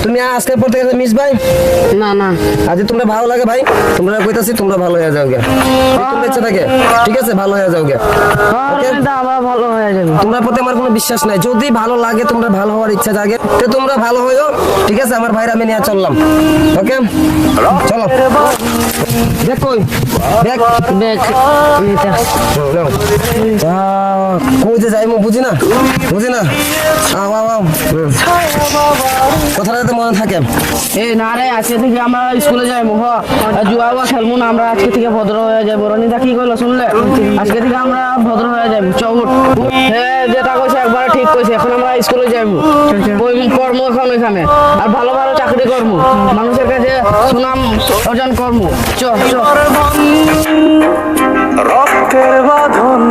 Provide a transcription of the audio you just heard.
তুমি আজকে পড়তে গেলে মিস ভাই না না আজ তোমরা ভালো লাগে ভাই তোমরা কইতাছি তোমরা ভালো হয়ে যাওগে তোমরা ইচ্ছা থাকে ঠিক আছে ভালো হয়ে যাওগে ওকে আবার ভালো হয়ে যাবে তোমরা প্রতি আমার কোনো বিশ্বাস নাই যদি ভালো লাগে তোমরা ভালো হওয়ার ইচ্ছা জাগে তো তোমরা ভালো হইও ঠিক আছে আমার ভাইরা আমি নিয়ে চললাম ওকে চলো দেখ কই দেখ দেখ কই যে যাইমু বুঝি না আও আও আও কথাটা তো মনে থাকে এই না রে আজকে থেকে আমরা স্কুলে যাইবো জুয়া খেলবো না আমরা আজকে থেকে ভদ্র হয়ে যাবো রনিতা কি কইলো শুনলে আজকে থেকে আমরা ভদ্র হয়ে যাবো চল হ্যাঁ যেটা কইছে একবার ঠিক কইছে এখন আমরা স্কুলে যাইবো ওই কর্ম এখন এখানে আর ভালো ভালো চাকরি করবো মানুষের কাছে সুনাম অর্জন করবো চ চ রক্তের বাঁধন